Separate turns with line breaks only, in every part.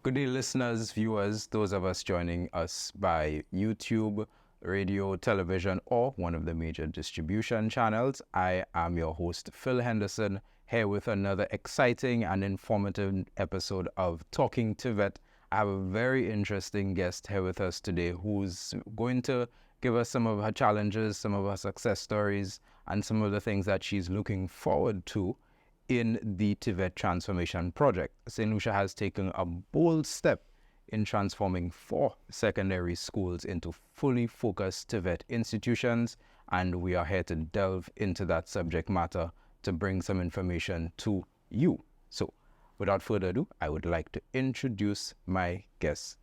Good day, listeners, viewers, those of us joining us by YouTube, radio, television, or one of the major distribution channels. I am your host, Phil Henderson, here with another exciting and informative episode of Talking TVET. I have a very interesting guest here with us today who's going to give us some of her challenges, some of her success stories, and some of the things that she's looking forward to in the TVET transformation project. Saint Lucia has taken a bold step in transforming 4 secondary schools into fully focused TVET institutions, and we are here to delve into that subject matter to bring some information to you. So, without further ado, I would like to introduce my guest,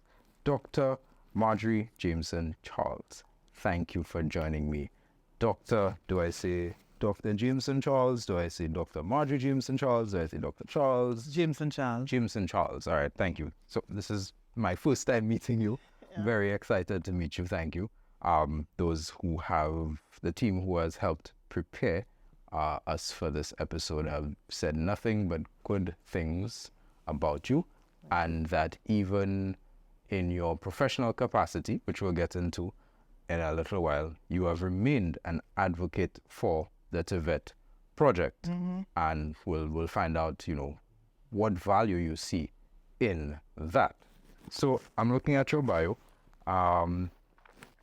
Dr. Madgerie Jameson-Charles. Thank you for joining me. Doctor, do I say Dr. Jameson-Charles? Do I say Dr. Madgerie Jameson-Charles? Do I say Dr. Charles?
Jameson-Charles.
Jameson-Charles. All right, thank you. So this is my first time meeting you. Yeah. Very excited to meet you. Thank you. Those who have, the team who has helped prepare us for this episode have said nothing but good things about you, and that even in your professional capacity, which we'll get into in a little while, you have remained an advocate for the TVET project, and we'll find out, what value you see in that. So I'm looking at your bio, and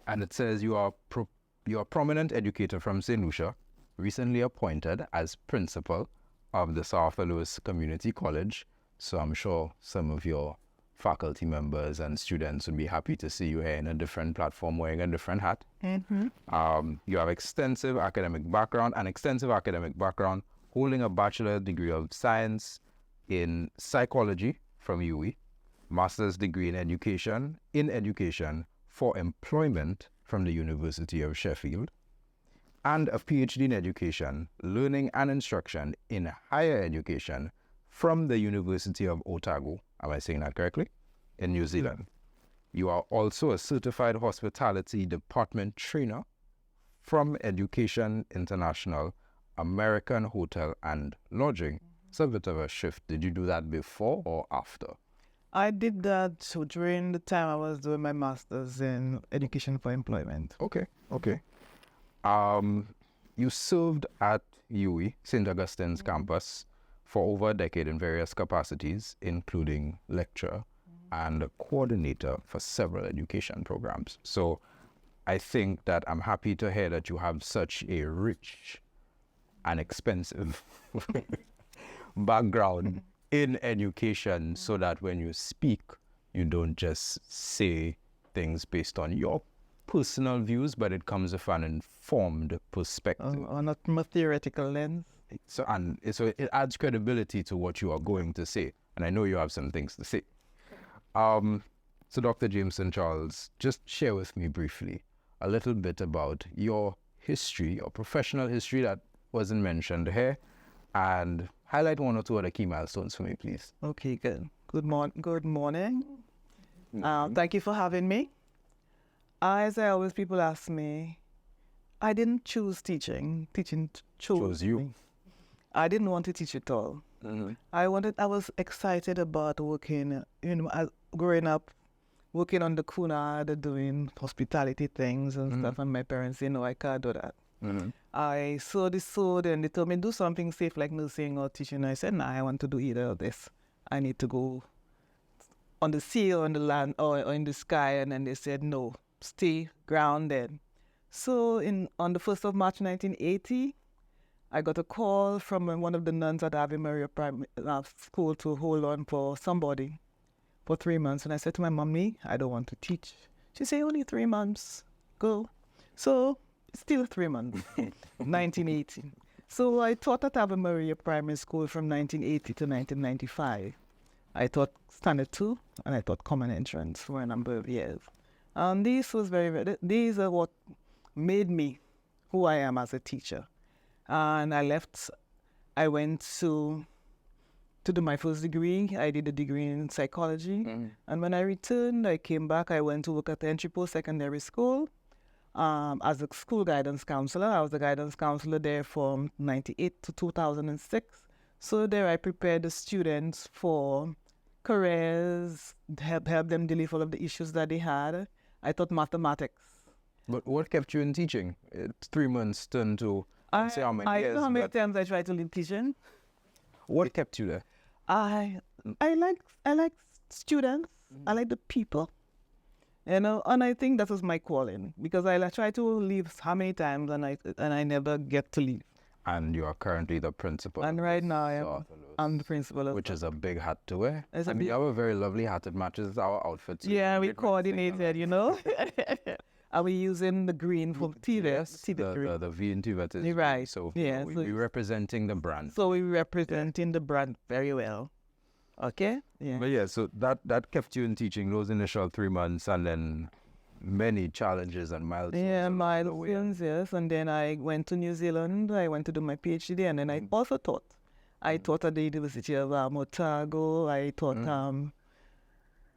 it says you are a prominent educator from Saint Lucia, recently appointed as principal of the South Louis Community College. So I'm sure some of your faculty members and students would be happy to see you here in a different platform wearing a different hat. You have extensive academic background, holding a bachelor degree of science in psychology from UWI, master's degree in education for employment from the University of Sheffield, and a PhD in education, learning and instruction in higher education from the University of Otago. Am I saying that correctly? In New Zealand. You are also a certified hospitality department trainer from Education International, American Hotel and Lodging. It's a bit of a shift. Did you do that before or after?
I did that during the time I was doing my master's in education for employment.
Okay. You served at UWI, St. Augustine's campus, for over a decade in various capacities, including lecturer and a coordinator for several education programs. So I think that I'm happy to hear that you have such a rich and expensive background in education, so that when you speak, you don't just say things based on your personal views, but it comes with an informed perspective.
Not from a theoretical lens.
So it adds credibility to what you are going to say, and I know you have some things to say. So Dr. Jameson-Charles, just share with me briefly a little bit about your history, your professional history that wasn't mentioned here, and highlight 1 or 2 other key milestones for me, please.
Okay, good. Good morning. Thank you for having me. As I always, people ask me, I didn't choose teaching. Teaching chose
you.
Me. I didn't want to teach at all. I was excited about working, growing up, working on the Cunard, doing hospitality things and stuff, and my parents said, no, I can't do that. I saw and they told me, do something safe like nursing or teaching. I said, no, I want to do either of this. I need to go on the sea or on the land or in the sky. And then they said, no, stay grounded. So on the 1st of March, 1980, I got a call from one of the nuns at Ave Maria Primary School to hold on for somebody for 3 months. And I said to my mommy, I don't want to teach. She said, only 3 months, go. So still 3 months, 1980. So I taught at Ave Maria Primary School from 1980 to 1995. I taught Standard 2 and I taught Common Entrance for a number of years. And these are what made me who I am as a teacher. And I went to do my first degree. I did a degree in psychology. And when I returned, I came back. I went to work at the Entry Post Secondary School as a school guidance counselor. I was a guidance counselor there from 1998 to 2006. So there I prepared the students for careers, help them deal with all of the issues that they had. I taught mathematics.
But what kept you in teaching? It's 3 months turned to, say how many years.
I know how many times I tried to leave teaching.
What kept you there?
I like students. I like the people. And I think that was my calling, because I tried to leave how many times and I never get to leave.
And you are currently the principal.
And right now I'm the principal.
Which is a big hat to wear.
You
have a very lovely hat. It matches our outfits.
Yeah, we coordinated, Are we using the green from TVET?
Yes, the V in TVET is
right.
So
yeah,
we're representing the brand.
So we're representing the brand very well. Okay? Yeah.
But yeah, so that kept you in teaching those initial 3 months, and then many challenges and milestones.
Yeah, milestones, yes. And then I went to New Zealand. I went to do my PhD there, and then I also taught. I taught at the University of Otago. I taught,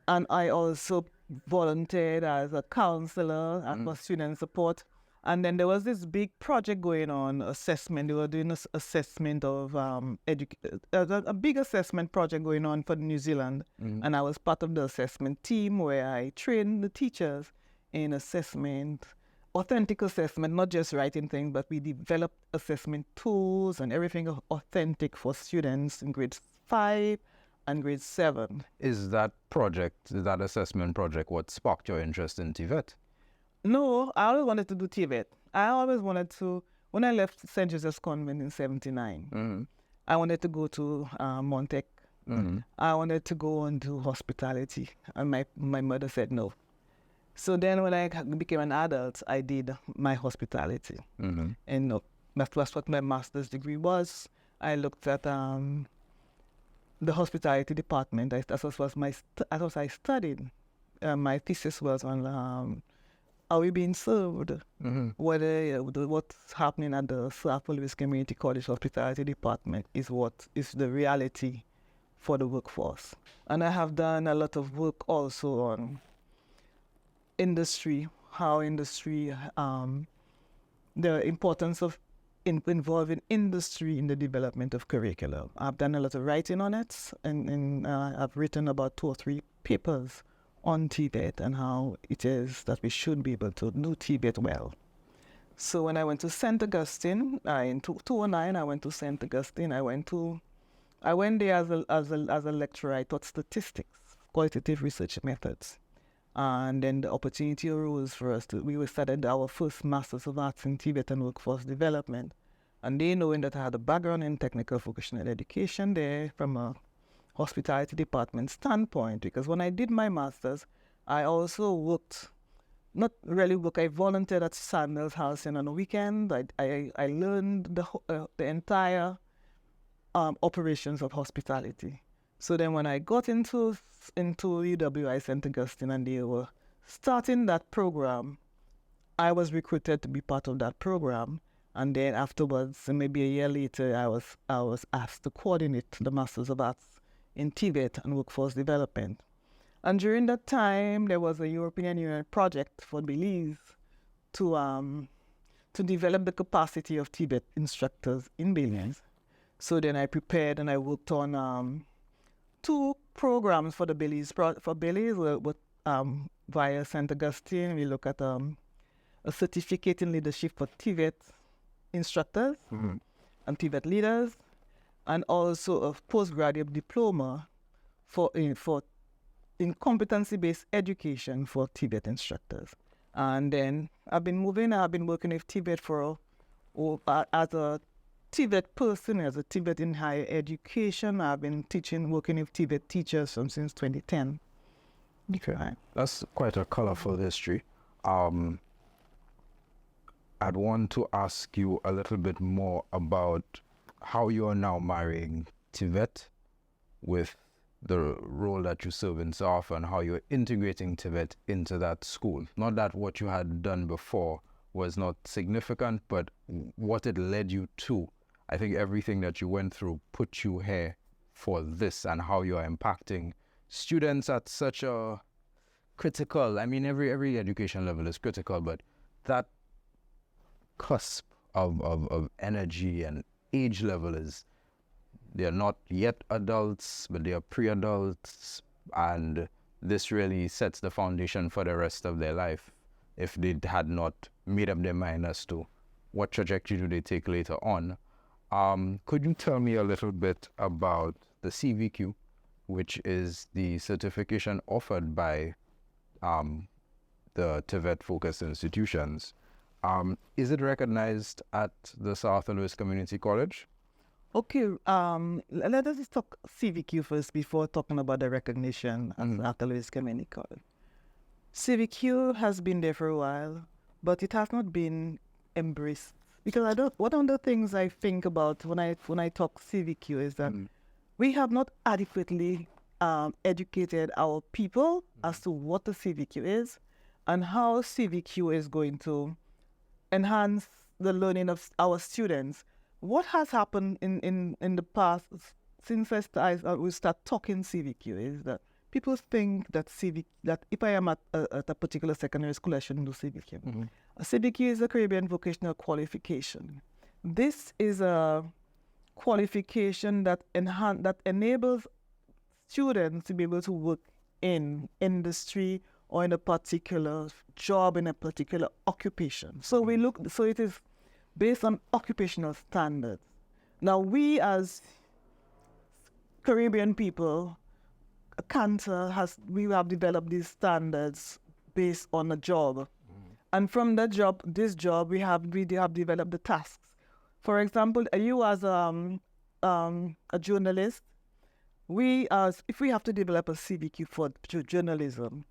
and I also volunteered as a counselor for student support. And then there was this big project going on, assessment. They were doing an assessment of a big assessment project going on for New Zealand. And I was part of the assessment team where I trained the teachers in assessment, authentic assessment, not just writing things, but we developed assessment tools and everything authentic for students in grade 5 and grade 7.
Is that assessment project, what sparked your interest in TVET?
No, I always wanted to do TVET. I always wanted to, when I left St. Joseph's Convent in 79, I wanted to go to Montec. I wanted to go and do hospitality. And my mother said no. So then when I became an adult, I did my hospitality. And that was what my master's degree was. I looked at the hospitality department. That was I studied. My thesis was on are we being served? What's happening at the South Louis Community College Hospitality Department is what is the reality for the workforce. And I have done a lot of work also on industry, how industry, the importance of involving industry in the development of curriculum. I've done a lot of writing on it, and I've written about 2 or 3 papers on TVET and how it is that we should be able to do TVET well. So when I went to St. Augustine, in 2009, I went to St. Augustine. I went there as a lecturer. I taught statistics, qualitative research methods. And then the opportunity arose for us we started our first Masters of Arts in TVET and Workforce Development. And they knowing that I had a background in technical vocational education there from a hospitality department standpoint, because when I did my master's, I also I volunteered at Samuel's house on a weekend. I learned the entire operations of hospitality. So then when I got into UWI St. Augustine and they were starting that program, I was recruited to be part of that program. And then afterwards, maybe a year later, I was asked to coordinate the Masters of Arts in TVET and Workforce Development. And during that time, there was a European Union project for Belize to develop the capacity of TVET instructors in Belize. So then I prepared and I worked on 2 programs for the Belize. For Belize, via St. Augustine, we look at a certificate in leadership for TVET instructors and TVET leaders, and also a postgraduate diploma in competency-based education for TVET instructors. And then I've been working with TVET as a TVET person, as a TVET in higher education. I've been working with TVET teachers since 2010. Okay.
That's quite a colorful history. I'd want to ask you a little bit more about how you are now marrying TVET with the role that you serve in SALCC and how you're integrating TVET into that school. Not that what you had done before was not significant, but what it led you to. I think everything that you went through put you here for this, and how you are impacting students at such a critical, every education level is critical, but that cusp of energy and age level is they are not yet adults, but they are pre-adults, and this really sets the foundation for the rest of their life if they had not made up their mind as to what trajectory do they take later on. Could you tell me a little bit about the CVQ, which is the certification offered by the TVET focused institutions? Is it recognized at the South Louis Community College?
Okay, let us just talk CVQ first before talking about the recognition at South Louis Community College. CVQ has been there for a while, but it has not been embraced. Because one of the things I think about when I talk CVQ is that we have not adequately educated our people as to what the CVQ is and how CVQ is going to enhance the learning of our students. What has happened in the past since we start talking CVQ is that people think that if I am at a particular secondary school, I shouldn't do CVQ. A CVQ is a Caribbean Vocational Qualification. This is a qualification that enables students to be able to work in industry or in a particular job, in a particular occupation. So it is based on occupational standards. Now we as Caribbean people, we have developed these standards based on a job. And from this job, we have developed the tasks. For example, you as a journalist, if we have to develop a CVQ for journalism,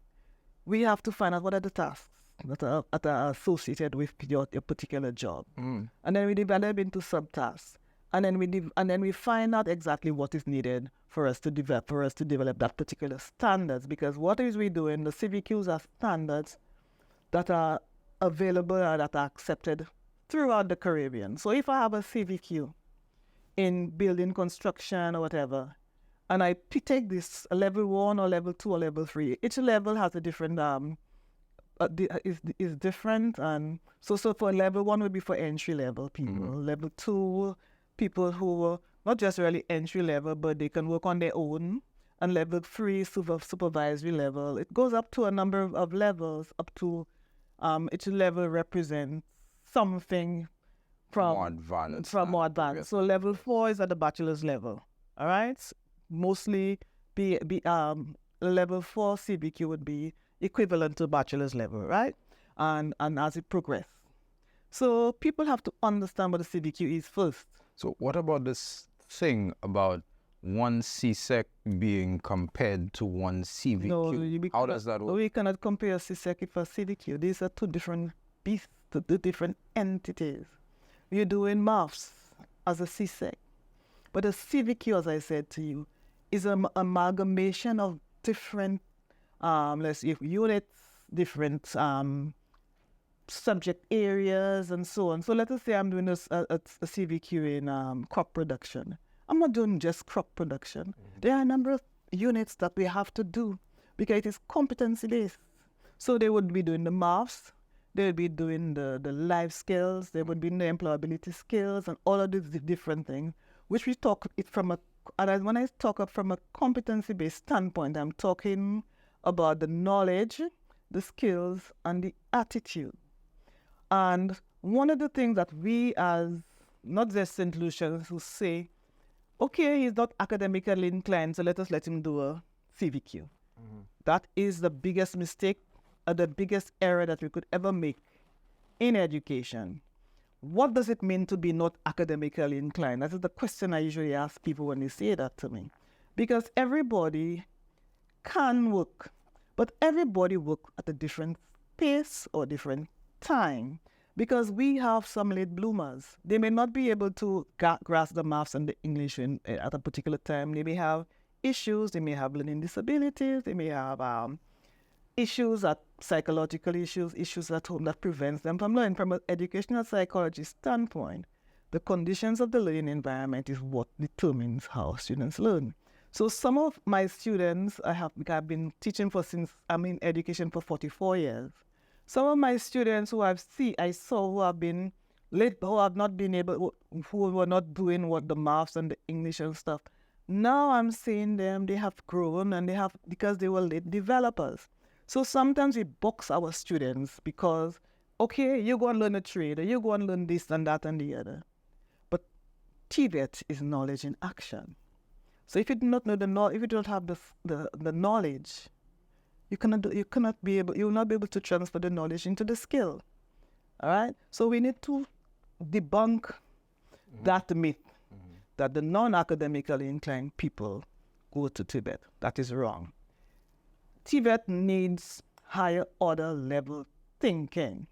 we have to find out what are the tasks that are associated with your particular job. And then we develop into subtasks. And then we find out exactly what is needed for us to develop that particular standards. Because what is we doing? The CVQs are standards that are available and that are accepted throughout the Caribbean. So if I have a CVQ in building construction or whatever, and I take this level 1 or level 2 or level 3, each level has a different is different. And so for level 1 would be for entry level people. Level 2, people who not just really entry level, but they can work on their own. And level 3, supervisory level. It goes up to a number of levels, up to each level represents something more advanced. So level 4 is at the bachelor's level. All right. Mostly level 4 CVQ would be equivalent to bachelor's level, right? And as it progresses. So people have to understand what the CVQ is first.
So what about this thing about one CSEC being compared to one CVQ?
No,
how does that work?
We cannot compare CSEC for CVQ. These are two different beasts, two different entities. You're doing maths as a CSEC. But a CVQ, as I said to you, is an amalgamation of different, units, different subject areas, and so on. So let us say I'm doing a CVQ in crop production. I'm not doing just crop production. There are a number of units that we have to do because it is competency-based. So they would be doing the maths, they would be doing the life skills, they would be doing the employability skills, and all of these different things, which we talk it from when I talk from a competency-based standpoint, I'm talking about the knowledge, the skills, and the attitude. And one of the things that we as, not just Saint Lucians, who say, okay, he's not academically inclined, so let him do a CVQ. That is the biggest mistake, or the biggest error that we could ever make in education. What does it mean to be not academically inclined? That is the question I usually ask people when they say that to me. Because everybody can work, but everybody works at a different pace or different time. Because we have some late bloomers. They may not be able to grasp the maths and the English at a particular time. They may have issues, they may have learning disabilities, they may have psychological issues at home that prevents them from learning. From an educational psychology standpoint, the conditions of the learning environment is what determines how students learn. So some of my students, I've been teaching I'm in education for 44 years. Some of my students who I saw who have been who have not been able, who were not doing what the maths and the English and stuff. Now I'm seeing them, they have grown and they have, because they were late developers. So sometimes we box our students because, okay, you go and learn a trade, or you go and learn this and that and the other. But TVET is knowledge in action. So if you do not know the knowledge, if you don't have the knowledge, you will not be able to transfer the knowledge into the skill. All right? So we need to debunk that myth that the non-academically inclined people go to TVET. That is wrong. TVET needs higher order level thinking.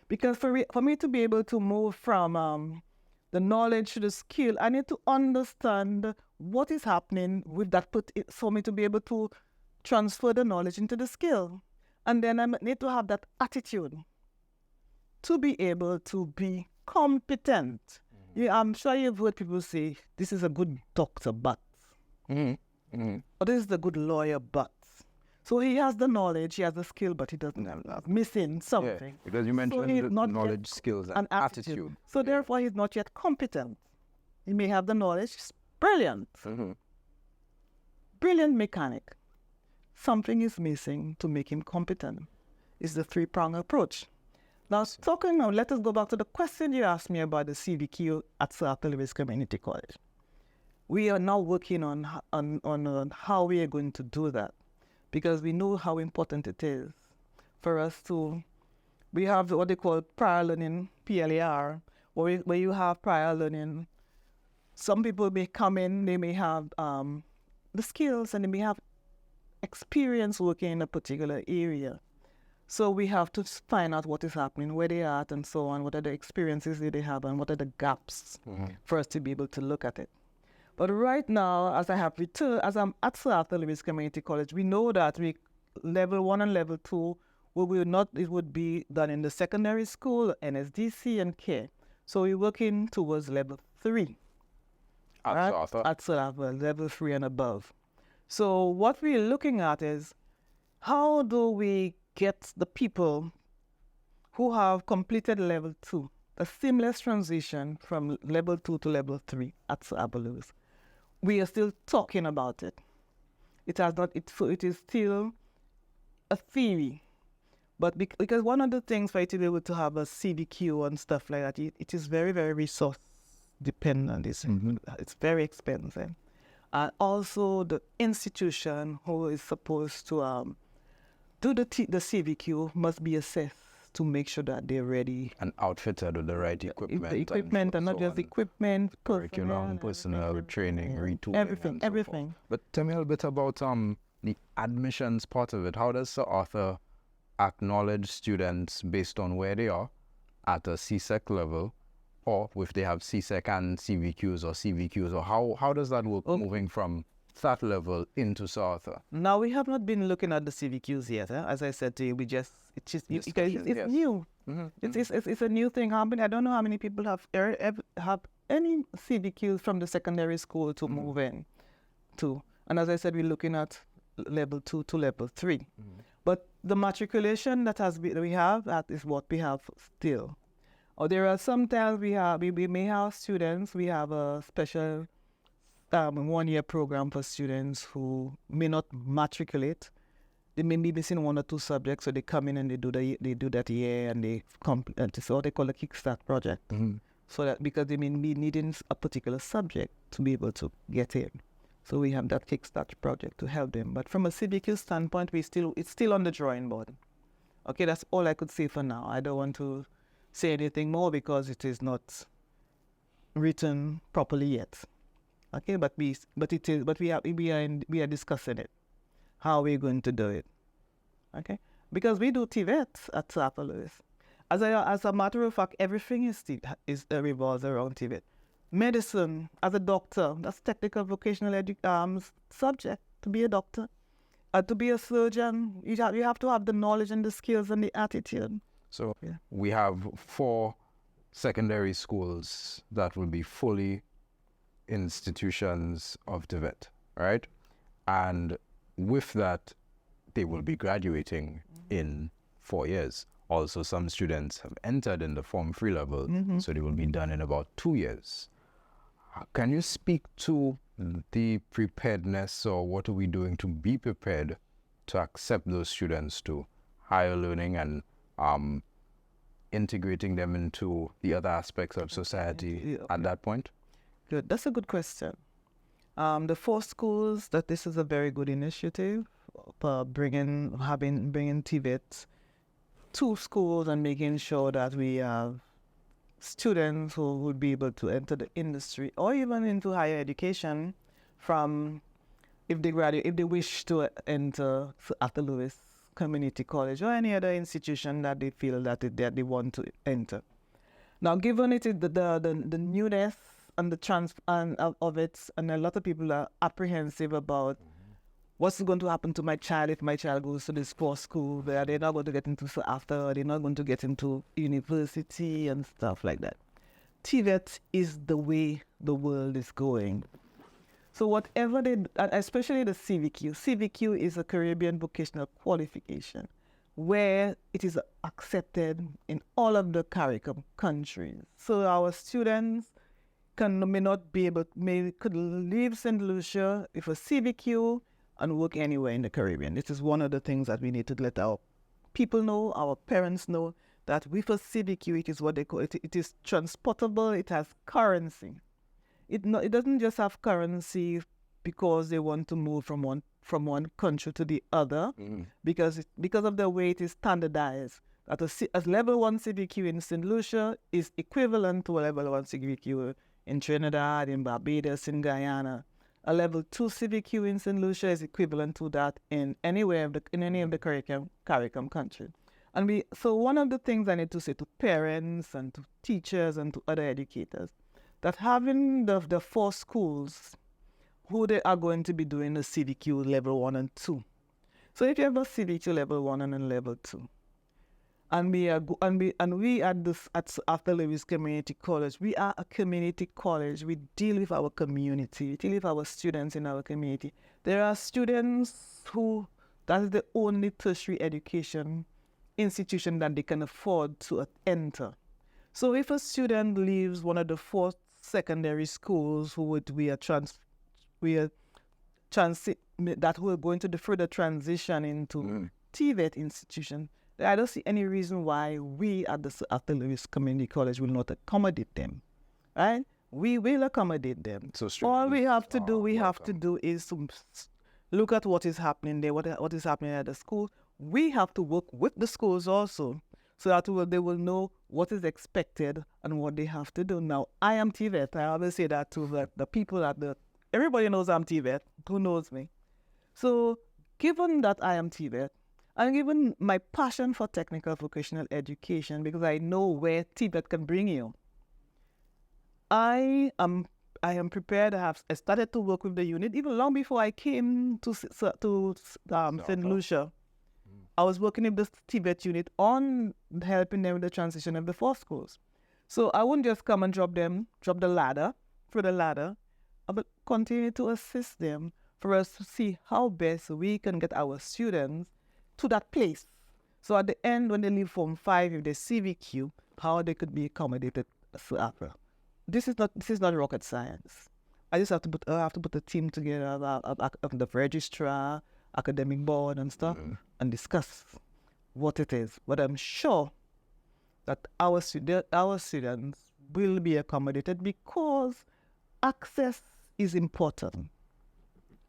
Because for me to be able to move from the knowledge to the skill, I need to understand what is happening with that, for me to be able to transfer the knowledge into the skill. And then I need to have that attitude to be able to be competent. Yeah, I'm sure you've heard people say, this is a good doctor, but. Or this is a good lawyer, but. So he has the knowledge, he has the skill, but he doesn't have missing something.
Yeah, because you mentioned the knowledge, skills, and attitude.
So therefore, he's not yet competent. He may have the knowledge, brilliant. Brilliant mechanic. Something is missing to make him competent. It's the three-pronged approach. Now, let us go back to the question you asked me about the CVQ at St. Lucia Community College. We are now working on how we are going to do that, because we know how important it is for us to, we have what they call prior learning, PLAR, where you have prior learning. Some people may come in, they may have the skills and they may have experience working in a particular area. So we have to find out what is happening, where they are at, and so on, what are the experiences that they have, and what are the gaps for us to be able to look at it. But right now, as I'm at St. Lucia Community College, we know that level 1 and level 2, it would be done in the secondary school, NSDC, and care. So we're working towards level 3. At level 3 and above. So what we're looking at is, how do we get the people who have completed level 2, a seamless transition from level 2 to level 3 at St. Lucia. We are still talking about it. It is still a theory. But because one of the things for you to be able to have a CVQ and stuff like that, it is very, very resource dependent. It's very expensive. And also the institution who is supposed to do the CVQ must be assessed to make sure that they're ready. And
outfitted with the right equipment.
The equipment and not just equipment,
curriculum, personnel, training, retooling.
Everything.
But tell me a little bit about the admissions part of it. How does Sir Arthur acknowledge students based on where they are at a CSEC level, or if they have CSEC and CVQs or CVQs, or how does that work moving from that level into Sir Arthur?
Now, we have not been looking at the CVQs yet. As I said to you, it's new. It's a new thing happening. I don't know how many people have any CVQs from the secondary school to move in to. And as I said, we're looking at level 2 to level 3. But the matriculation that we have, that is what we have still. Or there are sometimes we may have students, we have a special 1-year program for students who may not matriculate. They may be missing 1 or 2 subjects, so they come in and they do that year, and they complete. It's what they call a kickstart project. So that because they may be needing a particular subject to be able to get in. So we have that kickstart project to help them. But from a CVQ standpoint, it's still on the drawing board. Okay, that's all I could say for now. I don't want to say anything more because it is not written properly yet. Okay, but we are discussing it. How we're going to do it. Okay, because we do TVET at St. Lucia. As a matter of fact, everything revolves around TVET. Medicine, as a doctor, that's technical vocational subject. To be a doctor, to be a surgeon, you have to have the knowledge and the skills and the attitude.
So we have 4 secondary schools that will be fully institutions of TVET, right? And with that, they will be graduating in 4 years. also some students have entered in the Form 3 level, so they will be done in about 2 years. Can you speak to the preparedness, or what are we doing to be prepared to accept those students to higher learning and integrating them into the other aspects of society at that point?
Good. That's a good question. The 4 schools, that this is a very good initiative, bringing TVET to schools and making sure that we have students who would be able to enter the industry or even into higher education from, if they wish to enter Arthur Lewis Community College or any other institution that they feel that they want to enter. Now, given it is the newness and the of it, and a lot of people are apprehensive about what's going to happen to my child if my child goes to this 4 school where they're not going to get into after, they're not going to get into university and stuff like that. TVET is the way the world is going. So whatever especially the CVQ is a Caribbean Vocational Qualification, where it is accepted in all of the Caribbean countries. So our students could leave Saint Lucia with a CVQ and work anywhere in the Caribbean. This is one of the things that we need to let our people know, our parents know, that with a CVQ, it is what they call it. It is transportable. It has currency. It doesn't just have currency because they want to move from one country to the other, because of the way it is standardized. That a level 1 CVQ in Saint Lucia is equivalent to a level 1 CVQ in Trinidad, in Barbados, in Guyana. A level 2 CVQ in Saint Lucia is equivalent to that in any of the Caribbean countries. So one of the things I need to say to parents and to teachers and to other educators, that having the 4 schools who they are going to be doing the CVQ level 1 and 2. So if you have a CVQ level 1 and a level 2, and we at Arthur Lewis Community College, we are a community college. We deal with our community. We deal with our students in our community. There are students who that is the only tertiary education institution that they can afford to enter. So if a student leaves one of the 4 secondary schools who are going to the further transition into TVET institution, I don't see any reason why we at the Arthur Lewis Community College will not accommodate them, right? We will accommodate them.
So
all we have to do is to look at what is happening there, what is happening at the school. We have to work with the schools also, so that they will know what is expected and what they have to do. Now, I am TVET. I always say that to the people everybody knows I'm TVET. Who knows me? So, given that I am TVET, and given my passion for technical vocational education, because I know where TVET can bring you, I am prepared. I started to work with the unit even long before I came to Saint Lucia. I was working with the TVET unit on helping them with the transition of the 4 schools. So I wouldn't just come and drop the ladder, but continue to assist them for us to see how best we can get our students to that place. So at the end, when they leave Form 5, if they CVQ, how they could be accommodated after. This is not rocket science. I just have to put a team together of the registrar, academic board and stuff, and discuss what it is. But I'm sure that our students will be accommodated, because access is important.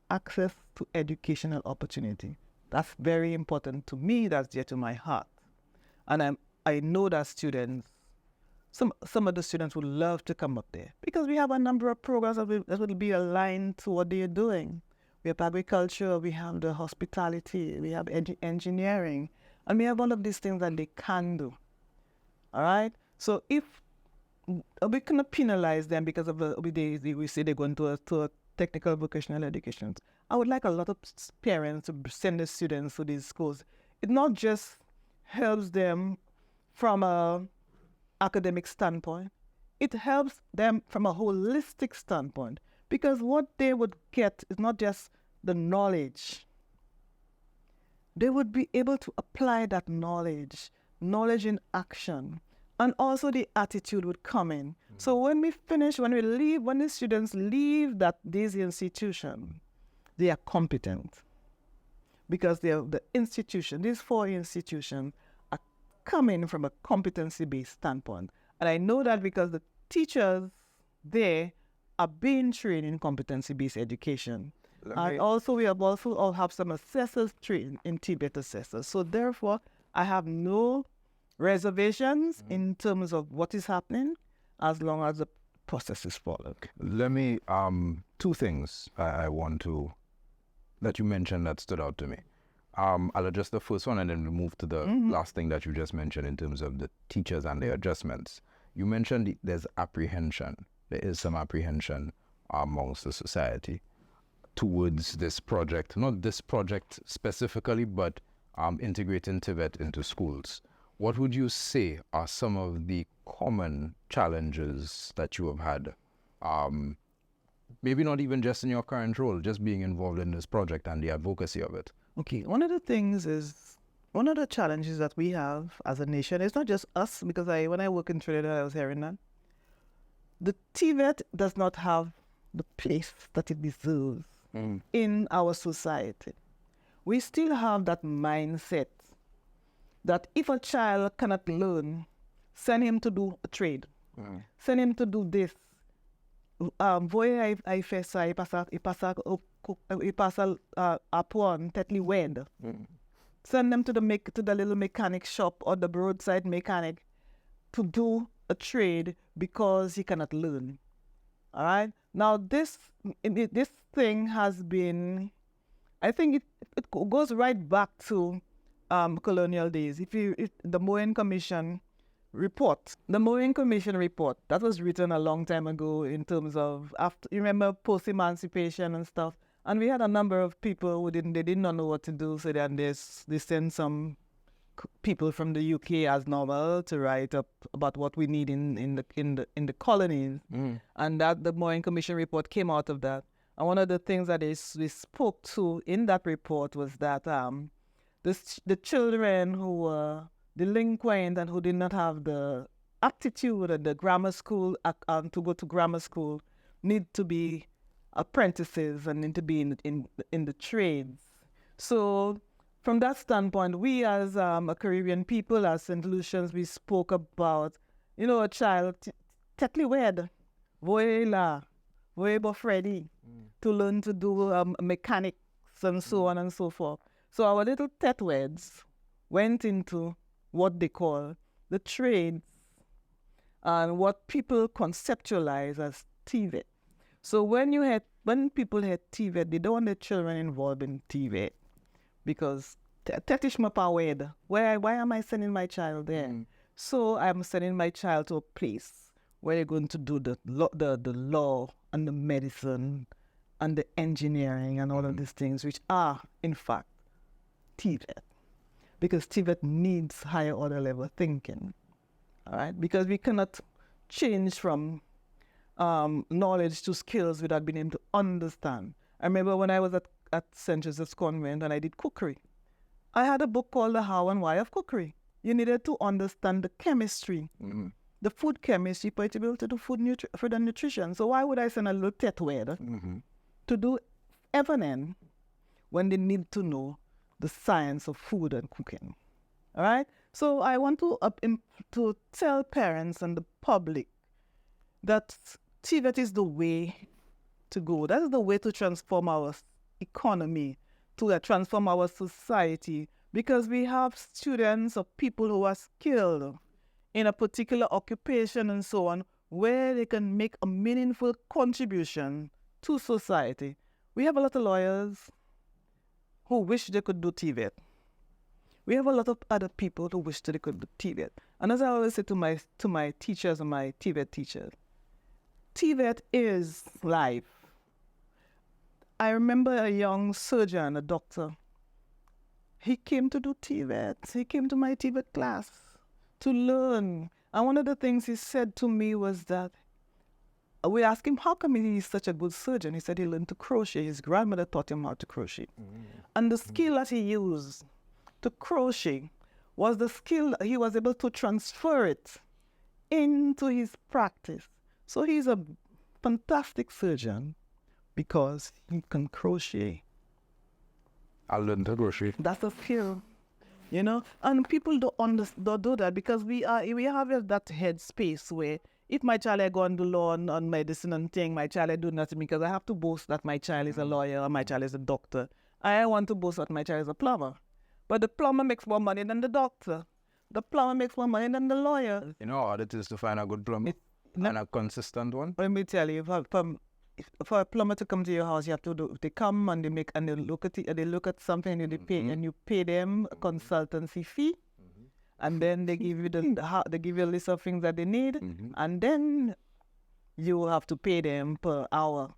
Access to educational opportunity. That's very important to me. That's dear to my heart. And I know that some of the students would love to come up there, because we have a number of programs that will be aligned to what they are doing. We have agriculture, we have the hospitality, we have engineering, and we have all of these things that they can do. All right? So if we cannot penalize them because of we say they're going to a technical vocational education, I would like a lot of parents to send their students to these schools. It not just helps them from an academic standpoint, it helps them from a holistic standpoint. Because what they would get is not just the knowledge. They would be able to apply that knowledge knowledge in action, and also the attitude would come in. So when we finish, when the students leave this institution, they are competent because the institution, these 4 institutions are coming from a competency-based standpoint. And I know that because the teachers there are being trained in competency-based education. And also we all have some assessors trained in TVET assessors. So therefore, I have no reservations in terms of what is happening as long as the process is followed.
Let me, 2 things I want to, that you mentioned that stood out to me. I'll address the first one and then we'll move to the last thing that you just mentioned in terms of the teachers and their adjustments. You mentioned there's apprehension. There is some apprehension amongst the society towards this project, not this project specifically, but integrating TVET into schools. What would you say are some of the common challenges that you have had? Maybe not even just in your current role, just being involved in this project and the advocacy of it.
Okay, one of the challenges that we have as a nation, it's not just us, because when I work in Trinidad, I was hearing that. The TVET does not have the place that it deserves in our society. We still have that mindset that if a child cannot learn, send him to do a trade, send him to do this. Voy a fesa, i pasa apon tetli wed. Send them to the little mechanic shop or the roadside mechanic to do a trade because he cannot learn. All right. Now this thing has been, I think it goes right back to colonial days. If the Moen Commission report, that was written a long time ago in terms of after, you remember post-emancipation and stuff, and we had a number of people who did not know what to do, so then they sent some people from the UK as normal to write up about what we need in the colonies, and that the Moen Commission report came out of that. And one of the things that we spoke to in that report was that the children who were delinquent and who did not have the aptitude at the grammar school to go to grammar school need to be apprentices and need to be in the trades. So from that standpoint, we as a Caribbean people, as Saint Lucians, we spoke about, a child tetli wed, voila, voibo Freddy, to learn to do mechanics and so on and so forth. So our little tetweds went into what they call the trades and what people conceptualize as TVET. So when people hear TVET, they don't want their children involved in TVET because tetish mapawed. Why am I sending my child there? So I'm sending my child to a place where they're going to do the law and the medicine and the engineering and all of these things, which are in fact TVET. Because TVET needs higher order level thinking, all right? Because we cannot change from knowledge to skills without being able to understand. I remember when I was at St. Joseph's Convent and I did cookery. I had a book called The How and Why of Cookery. You needed to understand the chemistry, the food chemistry, for it to be able to do food and nutrition. So why would I send a little tetwed to do FNN when they need to know the science of food and cooking? All right? So I want to tell parents and the public that TVET is the way to go. That is the way to transform our economy, to transform our society, because we have students or people who are skilled in a particular occupation and so on, where they can make a meaningful contribution to society. We have a lot of lawyers who wish they could do TVET. We have a lot of other people who wish they could do TVET. And as I always say to my teachers and my TVET teachers, TVET is life. I remember a young surgeon, a doctor. He came to do TVET. He came to my TVET class to learn. And one of the things he said to me was that we asked him, how come he's such a good surgeon? He said he learned to crochet. His grandmother taught him how to crochet. And the skill that he used to crochet was the skill. He was able to transfer it into his practice. So he's a fantastic surgeon because he can crochet.
I learned to crochet.
That's a skill, you know. And people don't do that because we have that head space where if my child go on the law on medicine and thing, my child do nothing because I have to boast that my child is a lawyer or my child is a doctor. I want to boast that my child is a plumber. But the plumber makes more money than the doctor. The plumber makes more money than the lawyer.
You know how hard it is to find a good plumber and a consistent one?
Let me tell you, for a plumber to come to your house, you have to they come and they look at it, they look at something and they pay and you pay them a consultancy fee, and then they give you they give you a list of things that they need, and then you will have to pay them per hour,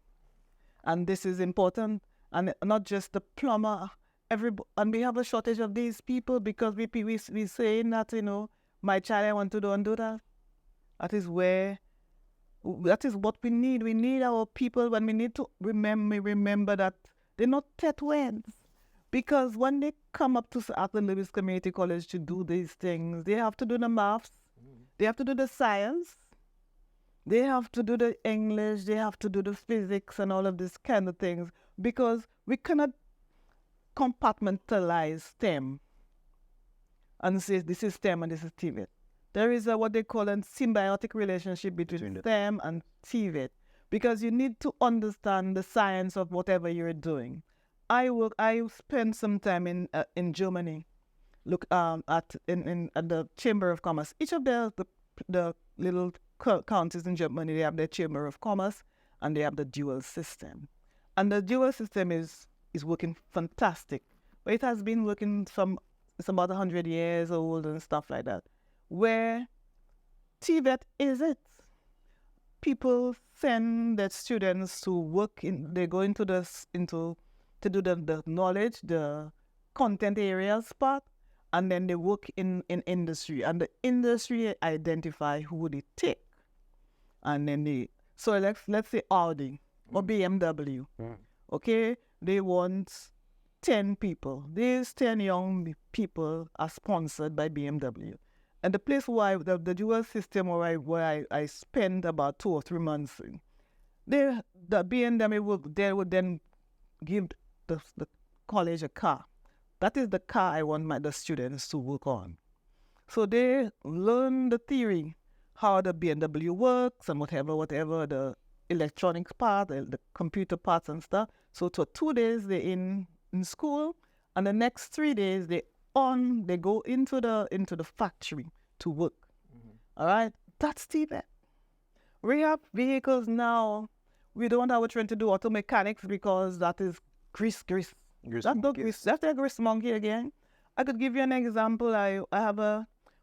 and this is important, and not just the plumber. And we have a shortage of these people because we saying that, you know, my child, I want to do that. That is what we need. We need our people when we need to remember that they're not Tetweds. Because when they come up to Arthur Lewis Community College to do these things, they have to do the maths, they have to do the science, they have to do the English, they have to do the physics and all of these kind of things. Because we cannot compartmentalize STEM and say this is STEM and this is TVET. There is what they call a symbiotic relationship between STEM and TVET because you need to understand the science of whatever you're doing. I spent some time in Germany, at the Chamber of Commerce. Each of the little counties in Germany, they have their Chamber of Commerce and they have the dual system. And the dual system is working fantastic. But it has been working it's about 100 years old and stuff like that. Where TVET is it. People send their students to work they go into to do the knowledge, the content areas part, and then they work in industry. And the industry identify who they take. And then so let's say Audi or BMW. Okay? They want 10 people. These 10 young people are sponsored by BMW. And the place where the dual system where I spent about 2 or 3 months, the BMW would then give the college a car. That is the car I want the students to work on. So they learn the theory, how the BMW works and whatever the electronics part, the computer parts and stuff. So for 2 days they're in school, and the next 3 days they go into the factory to work. All right, that's TVET. We have vehicles now. We don't have a trend to do auto mechanics because that is grease. That's a grease monkey again. I could give you an example.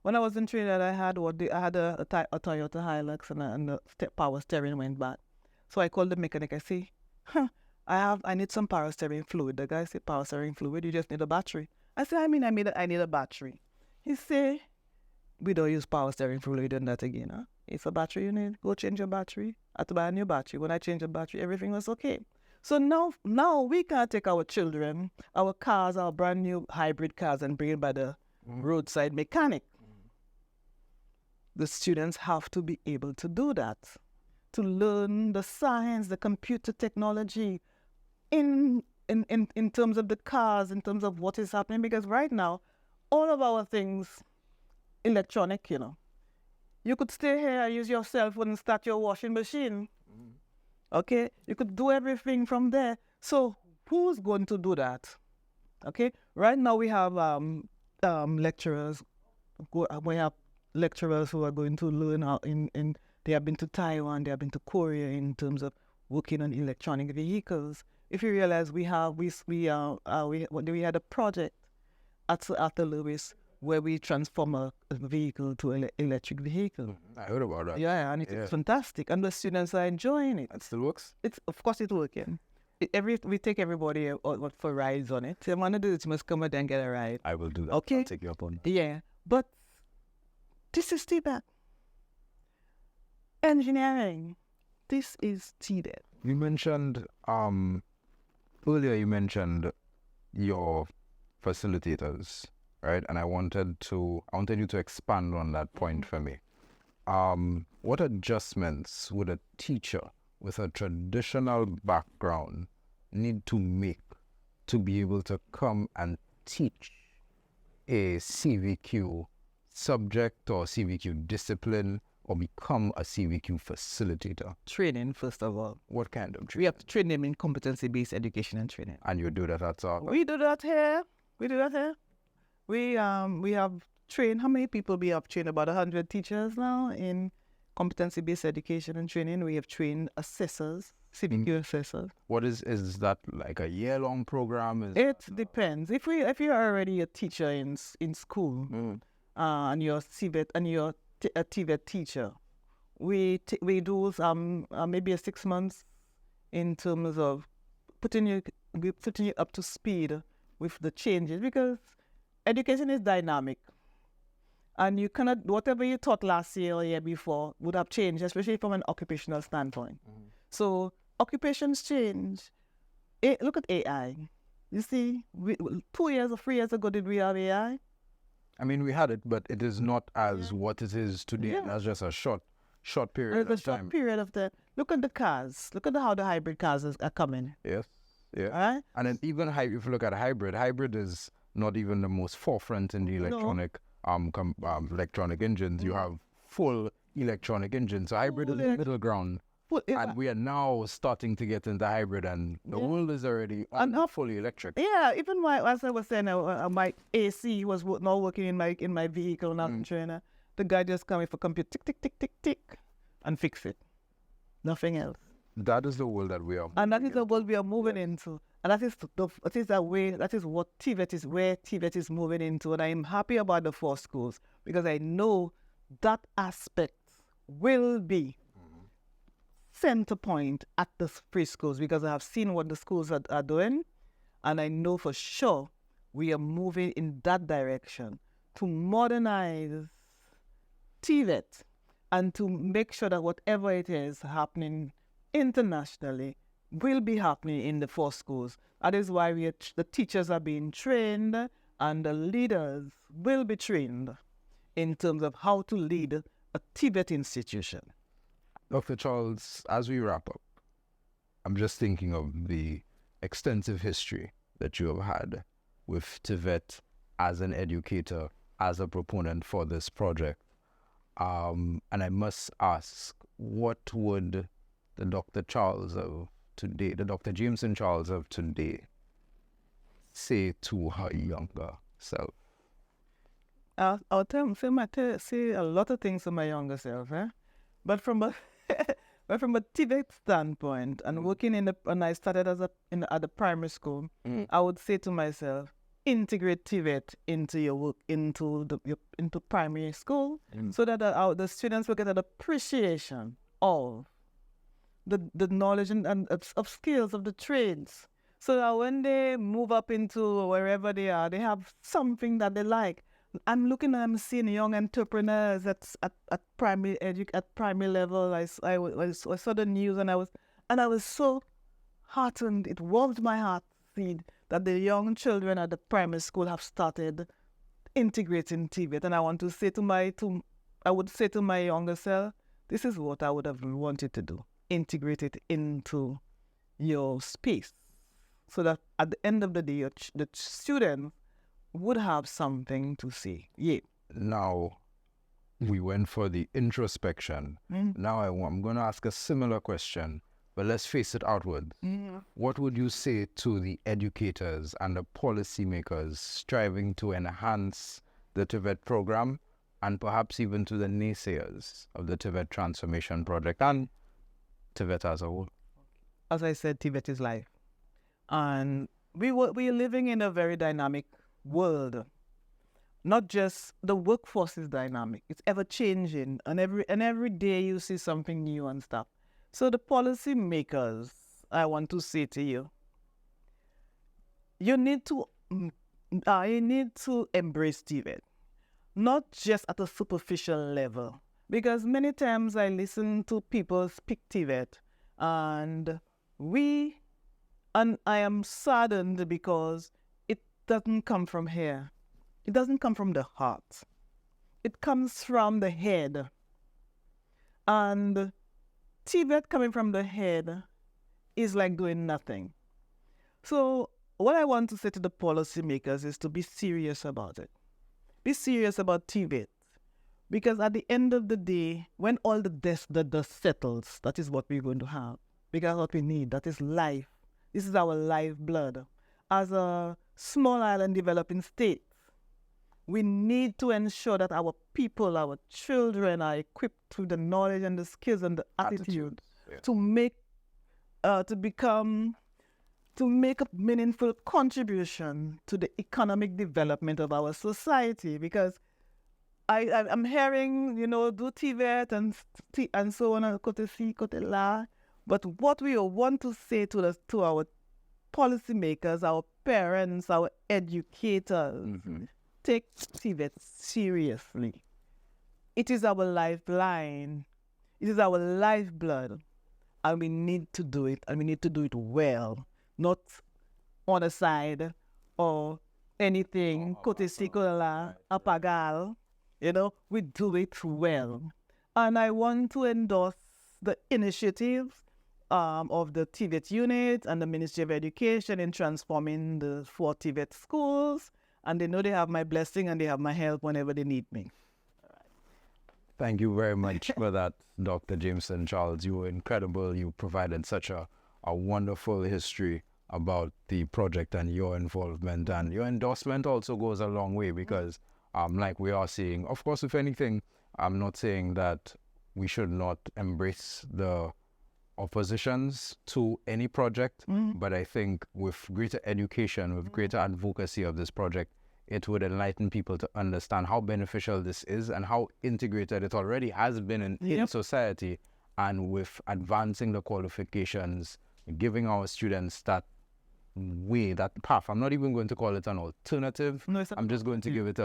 When I was in Trinidad, I had a Toyota Hilux and the power steering went bad. So I called the mechanic. I say, I need some power steering fluid. The guy said, power steering fluid, you just need a battery. I said, I need a battery. He said, we don't use power steering fluid and that again. Huh? It's a battery you need. Go change your battery. I had to buy a new battery. When I changed the battery, everything was okay. So now we can't take our children, our cars, our brand new hybrid cars and bring it by the roadside mechanic. The students have to be able to do that, to learn the science, the computer technology in terms of the cars, in terms of what is happening. Because right now, all of our things, electronic, you know. You could stay here, use your cell phone and start your washing machine. Okay? You could do everything from there. So who's going to do that? Okay? Right now we have lecturers. We have lecturers who are going to learn how they have been to Taiwan, they have been to Korea in terms of working on electronic vehicles. If you realize we had a project at the Lewis where we transform a vehicle to an electric vehicle.
I heard about that.
Yeah, and it's fantastic, and the students are enjoying it.
It still works?
Of course it's working. We take everybody for rides on it. So one of these must come out and get a ride.
I will do that.
Okay.
I'll take you up on that.
Yeah, but this is TVET. Engineering. This is TVET.
You mentioned earlier. You mentioned your facilitators right? And I wanted you to expand on that point for me. What adjustments would a teacher with a traditional background need to make to be able to come and teach a CVQ subject or CVQ discipline or become a CVQ facilitator?
Training, first of all.
What kind of training?
We have to train them in competency-based education and training.
And you do that at SALCC?
We do that here. We have trained, how many people we have trained? About 100 teachers now in competency-based education and training. We have trained assessors, CVQ assessors.
What is that like a year-long program?
It depends. If you're already a teacher in school and you're CVET and you're a TVET teacher, we do maybe a 6 months in terms of putting you up to speed with the changes, because education is dynamic. And you cannot, whatever you taught last year or year before would have changed, especially from an occupational standpoint. So occupations change. Look at AI. You see, 2 years or 3 years ago, did we have AI?
I mean, we had it, but it is not as what it is today. Yeah. That's just a short period of time.
Short period of time. Look at the cars. Look at how the hybrid cars are coming.
Yes. Yeah.
Right?
And then even if you look at hybrid is not even the most forefront in the electronic electronic engines. You have full electronic engines. So hybrid is the middle ground. And we are now starting to get into hybrid, and the world is already fully electric.
Yeah, even as I was saying, my AC was not working in my vehicle, not in trainer. The guy just coming for computer, tick, tick, tick, tick, tick, and fix it. Nothing else.
That is the world that we are.
And that is the world we are moving into. And that is what TVET is, where TVET is moving into. And I am happy about the 4 schools, because I know that aspect will be center point at the 3 schools, because I have seen what the schools are doing, and I know for sure we are moving in that direction to modernize TVET and to make sure that whatever it is happening internationally will be happening in the 4 schools. That is why the teachers are being trained, and the leaders will be trained in terms of how to lead a TVET institution.
Dr. Charles, as we wrap up, I'm just thinking of the extensive history that you have had with TVET as an educator, as a proponent for this project. And I must ask, what would the Dr. Charles of today, the Dr. Jameson-Charles of today, say to her younger self?
I'll say a lot of things to my younger self, but from a TVET standpoint, and working and I started at the primary school, I would say to myself, integrate TVET into your work, into primary school, so that the students will get an appreciation of the knowledge and of skills of the trades, so that when they move up into wherever they are, they have something that they like. I'm seeing young entrepreneurs at primary level. I saw the news, and I was so heartened. It warmed my heart to see that the young children at the primary school have started integrating TVET. And I want to say I would say to my younger self, this is what I would have wanted to do: integrate it into your space, so that at the end of the day, the student would have something to say. Yeah.
Now, we went for the introspection. Now I'm going to ask a similar question, but let's face it outwards. What would you say to the educators and the policymakers striving to enhance the TVET program, and perhaps even to the naysayers of the TVET transformation project and TVET as a whole?
As I said, TVET is life. And we are living in a very dynamic world. Not just the workforce is dynamic, it's ever changing, and every day you see something new and stuff. So the policy makers, I want to say to you, you need to embrace TVET, not just at a superficial level, because many times I listen to people speak TVET, and I am saddened because doesn't come from here. it doesn't come from the heart. It comes from the head. And TVET coming from the head is like doing nothing. So what I want to say to the policymakers is to be serious about it. Be serious about TVET. Because at the end of the day, when all the dust settles, that is what we're going to have. Because what we need, that is life. This is our lifeblood. As a small island developing state, we need to ensure that our people, our children are equipped with the knowledge and the skills and the attitude to make a meaningful contribution to the economic development of our society. Because I'm hearing, do TVET and so on, and côté ci, côté là. But what we want to say to our policymakers, our parents, our educators, take TVET seriously. It is our lifeline. It is our lifeblood. And we need to do it, and we need to do it well. Not on the side or anything, côté ci, côté là, apagal. We do it well. And I want to endorse the initiative of the TVET unit and the Ministry of Education in transforming the 4 TVET schools. And they know they have my blessing and they have my help whenever they need me.
Thank you very much for that, Dr. Jameson-Charles. You were incredible. You provided such a wonderful history about the project and your involvement. And your endorsement also goes a long way because like we are seeing, of course, if anything, I'm not saying that we should not embrace the oppositions to any project, but I think with greater education, with greater advocacy of this project, it would enlighten people to understand how beneficial this is and how integrated it already has been in society. And with advancing the qualifications, giving our students that way, that path. I'm not even going to call it an alternative. No, I'm just going to give it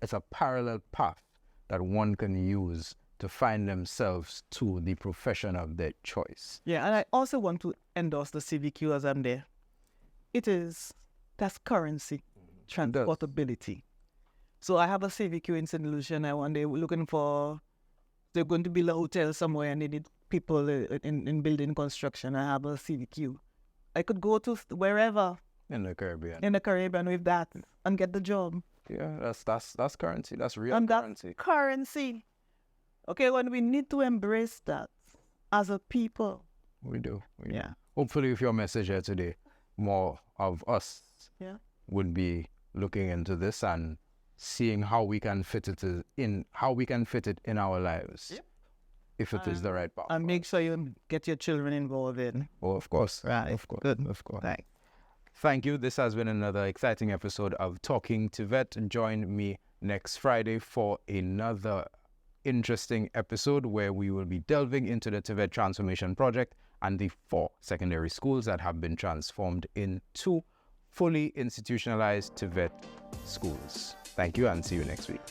it's a parallel path that one can use to find themselves to the profession of their choice.
Yeah, and I also want to endorse the CVQ as I'm there. That's currency, transportability. So I have a CVQ in Saint Lucia now, and they're going to build a hotel somewhere and they need people in building construction. I have a CVQ. I could go to wherever
in the Caribbean
with that and get the job.
Yeah, that's currency. That's real
currency. That's currency. Okay, when we need to embrace that as a people.
We do. Hopefully, with your message here today, more of us would be looking into this and seeing how we can fit it in our lives. Yep. If it is the right path.
And make sure you get your children involved in.
Oh, of course.
Right.
Of course.
Good.
Of course.
Thanks.
Thank you. This has been another exciting episode of Talking TVET. Join me next Friday for another interesting episode where we will be delving into the TVET transformation project and the 4 secondary schools that have been transformed into fully institutionalized TVET schools. Thank you and see you next week.